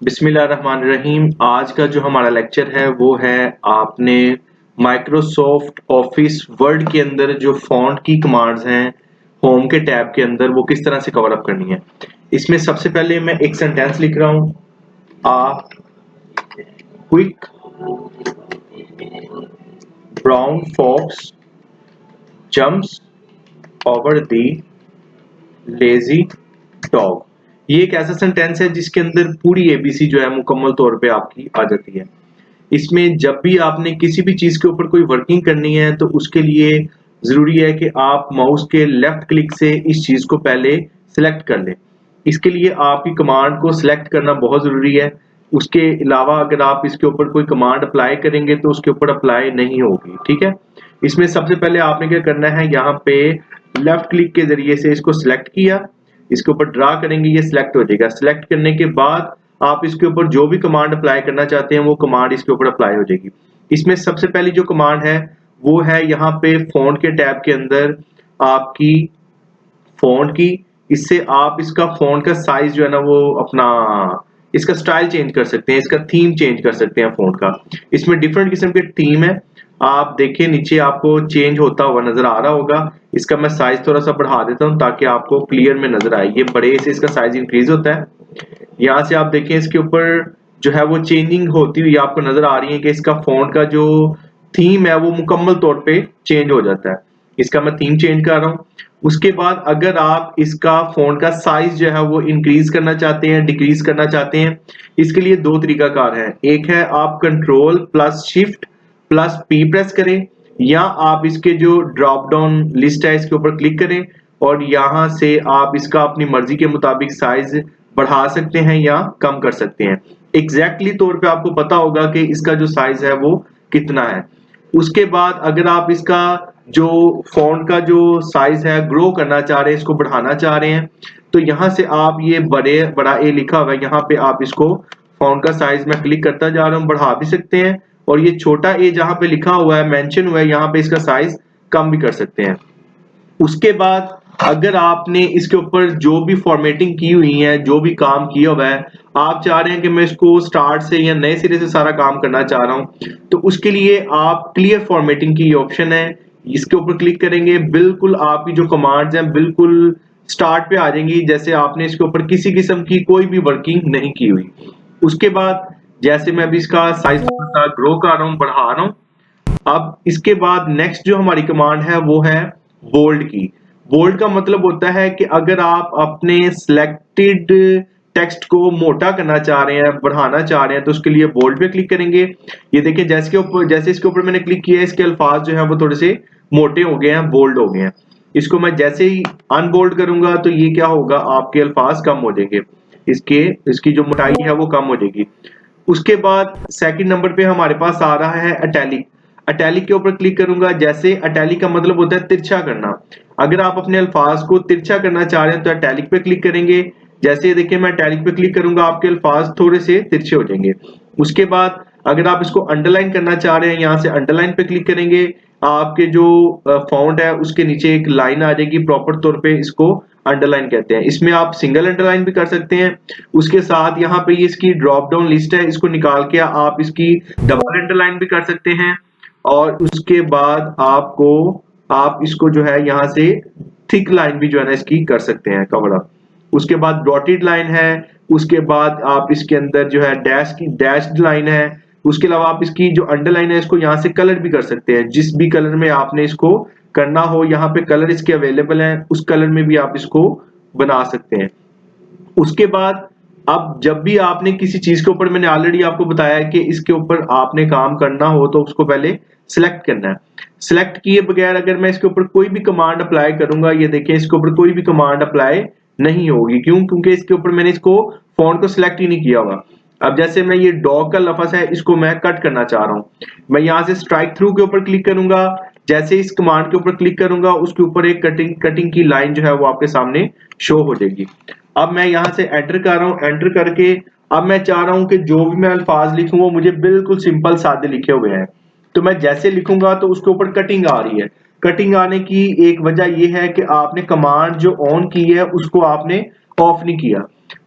बिस्मिल्लाहिर्रहमानिर्रहीम। आज का जो हमारा लेक्चर है वो है आपने माइक्रोसॉफ्ट ऑफिस वर्ड के अंदर जो फॉन्ट की कमांड्स हैं होम के टैब के अंदर वो किस तरह से कवर अप करनी है। इसमें सबसे पहले मैं एक सेंटेंस लिख रहा हूँ, a quick brown fox jumps over the lazy dog. ये एक ऐसा सेंटेंस है जिसके अंदर पूरी एबीसी जो है मुकम्मल तौर पे आपकी आ जाती है। इसमें जब भी आपने किसी भी चीज के ऊपर कोई वर्किंग करनी है तो उसके लिए जरूरी है कि आप माउस के लेफ्ट क्लिक से इस चीज को पहले सिलेक्ट कर लें। इसके लिए आपकी कमांड को सिलेक्ट करना बहुत जरूरी है। उसके अलावा अगर आप इसके ऊपर कोई कमांड अप्लाई करेंगे तो उसके ऊपर अप्लाई नहीं होगी। ठीक है, इसमें सबसे पहले आपने क्या करना है, यहाँ पे लेफ्ट क्लिक के जरिए से इसको सिलेक्ट किया, इसके ऊपर ड्रा करेंगे, ये सिलेक्ट हो जाएगा। सिलेक्ट करने के बाद आप इसके ऊपर जो भी कमांड अप्लाई करना चाहते हैं वो कमांड इसके ऊपर अप्लाई हो जाएगी। इसमें सबसे पहली जो कमांड है वो है यहाँ पे फॉन्ट के टैब के अंदर आपकी फॉन्ट की। इससे आप इसका फॉन्ट का साइज जो है ना वो अपना इसका स्टाइल चेंज कर सकते हैं, इसका थीम चेंज कर सकते हैं फॉन्ट का। इसमें डिफरेंट किस्म के थीम है, आप देखिए नीचे आपको चेंज होता हुआ नजर आ रहा होगा। इसका मैं साइज थोड़ा सा बढ़ा देता हूँ ताकि आपको क्लियर में नजर आए। ये बड़े से इसका साइज इंक्रीज होता है। यहाँ से आप देखें इसके ऊपर जो है वो चेंजिंग होती हुई आपको नजर आ रही है कि इसका फॉन्ट का जो थीम है वो मुकम्मल तौर पे चेंज हो जाता है। इसका मैं थीम चेंज कर रहा हूँ। उसके बाद अगर आप इसका फॉन्ट का साइज जो है वो इंक्रीज करना चाहते हैं, डिक्रीज करना चाहते हैं, इसके लिए दो तरीकाकार है। एक है आप control plus shift plus P press करें, या आप इसके जो ड्रॉप डाउन लिस्ट है इसके ऊपर क्लिक करें और यहाँ से आप इसका अपनी मर्जी के मुताबिक साइज बढ़ा सकते हैं या कम कर सकते हैं। एग्जैक्टली तौर पे आपको पता होगा कि इसका जो साइज है वो कितना है। उसके बाद अगर आप इसका जो फॉन्ट का जो साइज है ग्रो करना चाह रहे हैं, इसको बढ़ाना चाह रहे हैं, तो यहाँ से आप ये बड़ा ए लिखा हुआ है, यहाँ पे आप इसको फॉन्ट का साइज मैं क्लिक करता जा रहा हूँ, बढ़ा भी सकते हैं। और ये छोटा ए जहाँ पे लिखा हुआ है, मेंशन हुआ है, यहाँ पे इसका साइज कम भी कर सकते हैं। उसके बाद अगर आपने इसके ऊपर जो भी फॉर्मेटिंग की हुई है, जो भी काम किया हुआ है, आप चाह रहे हैं कि मैं इसको स्टार्ट से या नए सिरे से सारा काम करना चाह रहा हूं, तो उसके लिए आप क्लियर फॉर्मेटिंग की ऑप्शन है, इसके ऊपर क्लिक करेंगे। बिल्कुल आपकी जो कमांड्स हैं बिल्कुल स्टार्ट पे आ जाएंगी, जैसे आपने इसके ऊपर किसी किस्म की कोई भी वर्किंग नहीं की हुई। उसके बाद जैसे मैं अभी इसका साइज थोड़ा सा ग्रो कर रहा हूँ, बढ़ा रहा हूँ। अब इसके बाद नेक्स्ट जो हमारी कमांड है वो है बोल्ड की। बोल्ड का मतलब होता है कि अगर आप अपने सिलेक्टेड टेक्स्ट को मोटा करना चाह रहे हैं, बढ़ाना चाह रहे हैं, तो उसके लिए बोल्ड पे क्लिक करेंगे। ये देखिए जैसे इसके ऊपर मैंने क्लिक किया है, इसके अल्फाज जो है वो थोड़े से मोटे हो गए हैं, बोल्ड हो गए हैं। इसको मैं जैसे ही अनबोल्ड करूंगा तो ये क्या होगा, आपके अल्फाज कम हो जाएंगे, इसकी जो मोटाई है वो कम हो जाएगी। उसके बाद सेकंड नंबर पे हमारे पास आ रहा है अटैलिक। अटैलिक के ऊपर क्लिक करूंगा। जैसे अटैलिक का मतलब होता है तिरछा करना। अगर आप अपने अल्फाज को तिरछा करना चाह रहे हैं तो अटैलिक पे क्लिक करेंगे। जैसे देखिए मैं अटैलिक पे क्लिक करूंगा, आपके अल्फाज थोड़े से तिरछे हो जाएंगे। उसके बाद अगर आप इसको अंडरलाइन करना चाह रहे हैं, यहाँ से अंडरलाइन पे क्लिक करेंगे। आपके जो फॉन्ट है उसके नीचे एक लाइन आ जाएगी, प्रॉपर तौर पे इसको अंडरलाइन कहते हैं। इसमें आप सिंगल अंडरलाइन भी कर सकते हैं। उसके साथ यहाँ पे ये इसकी ड्रॉप डाउन लिस्ट है, इसको निकाल के आप इसकी डबल अंडरलाइन भी कर सकते हैं। और उसके बाद आप इसको जो है यहाँ से थिक लाइन भी जो है ना इसकी कर सकते हैं कवर अप। उसके बाद डॉटेड लाइन है। उसके बाद आप इसके अंदर जो है डैश्ड लाइन है। उसके अलावा आप इसकी जो अंडरलाइन है इसको यहाँ से कलर भी कर सकते हैं, जिस भी कलर में आपने इसको करना हो, यहाँ पे कलर इसके अवेलेबल हैं, उस कलर में भी आप इसको बना सकते हैं। उसके बाद अब जब भी आपने किसी चीज के ऊपर, मैंने ऑलरेडी आपको बताया है कि इसके ऊपर आपने काम करना हो तो उसको पहले सिलेक्ट करना है। सिलेक्ट किए बगैर अगर मैं इसके ऊपर कोई भी कमांड अप्लाई करूंगा, ये देखें इसके ऊपर कोई भी कमांड अप्लाई नहीं होगी। क्यों? क्योंकि इसके ऊपर मैंने इसको फॉन्ट को सिलेक्ट ही नहीं किया हुआ। अब जैसे मैं ये डॉग का लफ्ज है इसको मैं कट करना चाह रहा हूँ, मैं यहाँ से स्ट्राइक थ्रू के ऊपर क्लिक करूंगा। जैसे इस कमांड के ऊपर क्लिक करूंगा उसके ऊपर एक कटिंग की लाइन जो है वो आपके सामने शो हो जाएगी। अब मैं यहाँ से एंटर कर रहा हूँ, एंटर करके अब मैं चाह रहा हूँ कि जो भी मैं अल्फाज लिखूं वो मुझे बिल्कुल सिंपल सादे लिखे हुए हैं। तो मैं जैसे लिखूंगा तो उसके ऊपर कटिंग आ रही है। कटिंग आने की एक वजह यह है कि आपने कमांड जो ऑन की है उसको आपने ऑफ नहीं किया।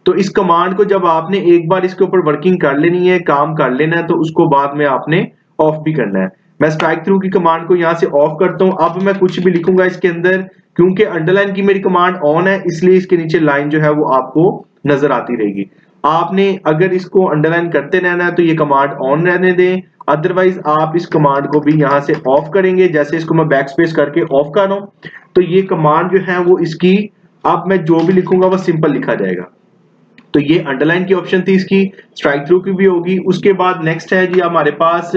तो इस कमांड को जब आपने एक बार इसके ऊपर वर्किंग कर लेनी है, काम कर लेना है, तो उसको बाद में आपने ऑफ भी करना है। मैं स्ट्राइक थ्रू की कमांड को यहाँ से ऑफ करता हूँ। अब मैं कुछ भी लिखूंगा इसके अंदर, क्योंकि अंडरलाइन की मेरी कमांड ऑन है, इसलिए इसके नीचे लाइन जो है वो आपको नजर आती रहेगी। आपने अगर इसको अंडरलाइन करते रहना है तो ये कमांड ऑन रहने दें, अदरवाइज आप इस कमांड को भी यहाँ से ऑफ करेंगे। जैसे इसको मैं बैक स्पेस करके ऑफ कर रहा हूँ तो ये कमांड जो है वो इसकी, अब मैं जो भी लिखूंगा वो सिंपल लिखा जाएगा। तो ये अंडरलाइन की ऑप्शन थी इसकी, स्ट्राइक थ्रू की भी होगी। उसके बाद नेक्स्ट है जी हमारे पास,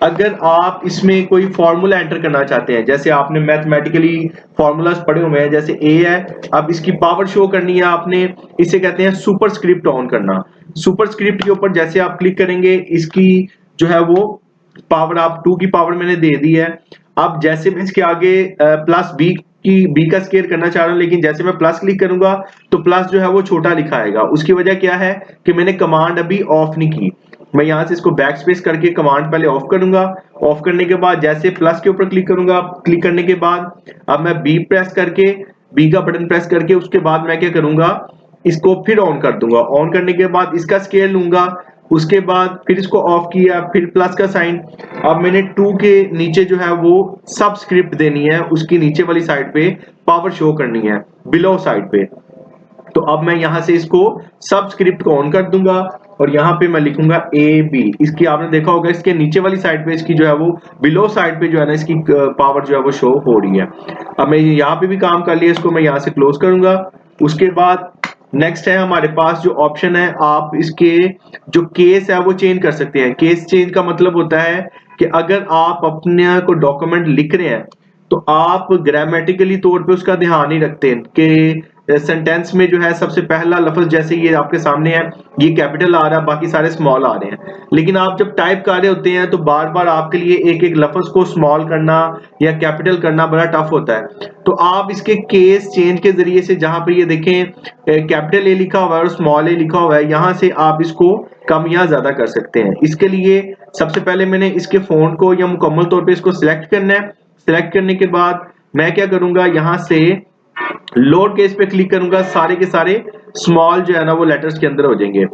अगर आप इसमें कोई फॉर्मूला एंटर करना चाहते हैं, जैसे आपने मैथमेटिकली फॉर्मूलाज पढ़े हुए हैं, जैसे ए है, अब इसकी पावर शो करनी है आपने, इसे कहते हैं सुपरस्क्रिप्ट ऑन करना। सुपरस्क्रिप्ट के ऊपर जैसे आप क्लिक करेंगे, इसकी जो है वो पावर आप 2 की पावर मैंने दे दी है। अब जैसे मैं इसके आगे प्लस बी की बी का स्केयर करना चाह रहा हूं, लेकिन जैसे मैं प्लस क्लिक करूंगा तो प्लस जो है वो छोटा लिखा आएगा। उसकी वजह क्या है कि मैंने कमांड अभी ऑफ नहीं की। मैं यहां से इसको बैक स्पेस करके कमांड पहले ऑफ करूंगा। ऑफ करने के बाद जैसे प्लस के ऊपर क्लिक करूंगा, क्लिक करने के बाद अब मैं बी प्रेस करके, बी का बटन प्रेस करके, उसके बाद मैं क्या करूंगा, इसको फिर ऑन कर दूंगा। ऑन करने के बाद इसका स्केल लूंगा, उसके बाद फिर इसको ऑफ किया, फिर प्लस का साइन। अब मैंने 2 के नीचे जो है वो सबस्क्रिप्ट देनी है, उसकी नीचे वाली साइड पे पावर शो करनी है, बिलो साइड पे। तो अब मैं यहां से इसको सबस्क्रिप्ट को ऑन कर दूंगा और यहां पे मैं लिखूंगा ए बी। इसकी आपने देखा होगा इसके नीचे वाली साइड पे इसकी जो है वो बिलो साइड पे जो है ना इसकी पावर जो है वो शो हो रही है। अब मैं यहाँ पे भी काम कर लिया, इसको मैं यहाँ से क्लोज करूंगा। उसके बाद नेक्स्ट है हमारे पास जो ऑप्शन है, आप इसके जो केस है वो चेंज कर सकते हैं। केस चेंज का मतलब होता है कि अगर आप अपने को डॉक्यूमेंट लिख रहे हैं तो आप ग्रामेटिकली तौर पे उसका ध्यान नहीं रखते कि सेंटेंस में जो है सबसे पहला लफ्ज, जैसे ये आपके सामने है, ये कैपिटल आ रहा है, बाकी सारे स्मॉल आ रहे हैं। लेकिन आप जब टाइप कर रहे होते हैं तो बार बार आपके लिए एक एक लफ्ज को स्मॉल करना या कैपिटल करना बड़ा टफ होता है। तो आप इसके केस चेंज के जरिए से, जहां पर ये देखें कैपिटल ए लिखा हुआ है और स्मॉल ए लिखा हुआ है, यहां से आप इसको कम या ज्यादा कर सकते हैं। इसके लिए सबसे पहले मैंने इसके फोन को या मुकम्मल तौर पे इसको सिलेक्ट करना है। सिलेक्ट करने के बाद मैं क्या करूंगा, यहां से लोअर केस पे क्लिक करूंगा, सारे के सारे स्मॉल जो है ना वो लेटर्स के अंदर हो जाएंगे।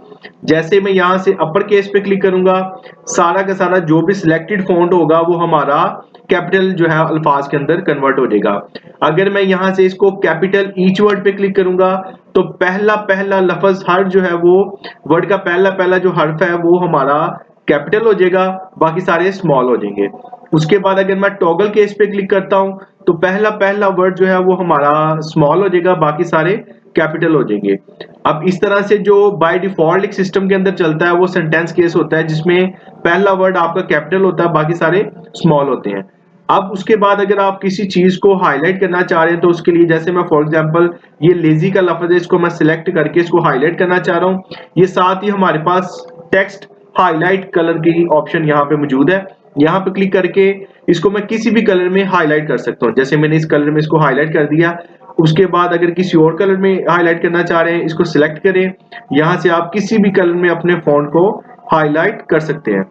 जैसे मैं यहां से अपर केस पे क्लिक करूंगा, सारा का सारा जो भी सिलेक्टेड फॉन्ट होगा वो हमारा कैपिटल जो है अल्फाज के अंदर कन्वर्ट हो जाएगा। अगर मैं यहां से इसको कैपिटल ईच वर्ड पे क्लिक करूंगा तो पहला पहला लफ्ज, हर जो है वो वर्ड का पहला पहला जो हर्फ है वो हमारा कैपिटल हो जाएगा, बाकी सारे स्मॉल हो जाएंगे। उसके बाद अगर मैं टॉगल केस पे क्लिक करता हूं तो पहला पहला वर्ड जो है वो हमारा स्मॉल हो जाएगा, बाकी सारे कैपिटल हो जाएंगे। अब इस तरह से जो बाय डिफॉल्ट एक सिस्टम के अंदर चलता है वो सेंटेंस केस होता है, जिसमें पहला वर्ड आपका कैपिटल होता है, बाकी सारे स्मॉल होते हैं। अब उसके बाद अगर आप किसी चीज को हाईलाइट करना चाह रहे हैं तो उसके लिए, जैसे मैं फॉर एग्जांपल ये लेजी का लफ्ज है, इसको मैं सिलेक्ट करके इसको हाईलाइट करना चाह रहा हूँ। ये साथ ही हमारे पास टेक्स्ट हाईलाइट कलर की ऑप्शन यहाँ पे मौजूद है। यहाँ पे क्लिक करके इसको मैं किसी भी कलर में हाईलाइट कर सकता हूँ। जैसे मैंने इस कलर में इसको हाईलाइट कर दिया। उसके बाद अगर किसी और कलर में हाईलाइट करना चाह रहे हैं, इसको सिलेक्ट करें, यहाँ से आप किसी भी कलर में अपने फॉन्ट को हाईलाइट कर सकते हैं।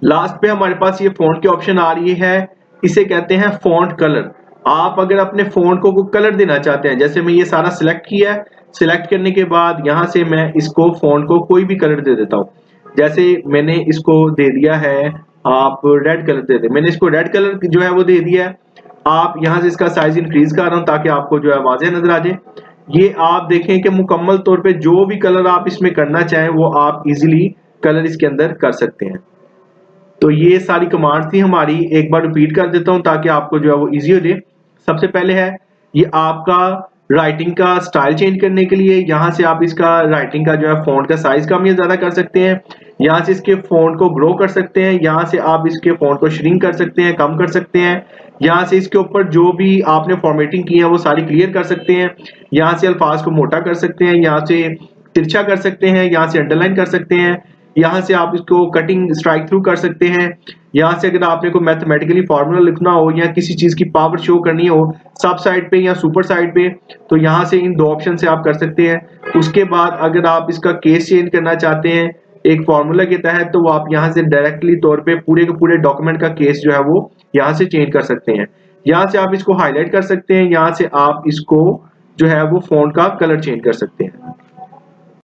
लास्ट पे हमारे पास ये फॉन्ट की ऑप्शन आ रही है, इसे कहते हैं फॉन्ट कलर। आप अगर अपने फॉन्ट को कलर देना चाहते हैं, जैसे मैं ये सारा सिलेक्ट किया है, सिलेक्ट करने के बाद यहाँ से मैं इसको फॉन्ट को कोई भी कलर दे देता हूँ। जैसे मैंने इसको दे दिया है, आप रेड कलर दे दें, मैंने इसको रेड कलर जो है वो दे दिया है। आप यहाँ से इसका साइज इंक्रीज कर रहा हूँ ताकि आपको जो है वाज़ेह नजर आ जाए। ये आप देखें कि मुकम्मल तौर पे जो भी कलर आप इसमें करना चाहें वो आप इजीली कलर इसके अंदर कर सकते हैं। तो ये सारी कमांड्स थी हमारी, एक बार रिपीट कर देता हूँ ताकि आपको जो है वो इजी हो जाए। सबसे पहले है ये आपका राइटिंग का स्टाइल चेंज करने के लिए, यहाँ से आप इसका राइटिंग का जो है फॉन्ट का साइज कम या ज्यादा कर सकते हैं। यहाँ से इसके फॉन्ट को ग्रो कर सकते हैं, यहाँ से आप इसके फॉन्ट को श्रिंक कर सकते हैं, कम कर सकते हैं। यहाँ से इसके ऊपर जो भी आपने फॉर्मेटिंग की है वो सारी क्लियर कर सकते हैं। यहाँ से अल्फाज को मोटा कर सकते हैं, यहाँ से तिरछा कर सकते हैं, यहाँ से अंडरलाइन कर सकते हैं, यहाँ से आप इसको कटिंग स्ट्राइक थ्रू कर सकते हैं। यहाँ से अगर आपने कोई मैथमेटिकली फार्मूला लिखना हो या किसी चीज की पावर शो करनी हो सब साइड पे या सुपर साइड पे, तो यहाँ से इन दो ऑप्शन से आप कर सकते हैं। उसके बाद अगर आप इसका केस चेंज करना चाहते हैं एक फार्मूला के तहत, तो वो आप यहाँ से डायरेक्टली तौर पे पूरे के पूरे डॉक्यूमेंट का केस जो है वो यहाँ से चेंज कर सकते हैं। यहाँ से आप इसको हाईलाइट कर सकते हैं, यहाँ से आप इसको जो है वो फॉन्ट का कलर चेंज कर सकते हैं।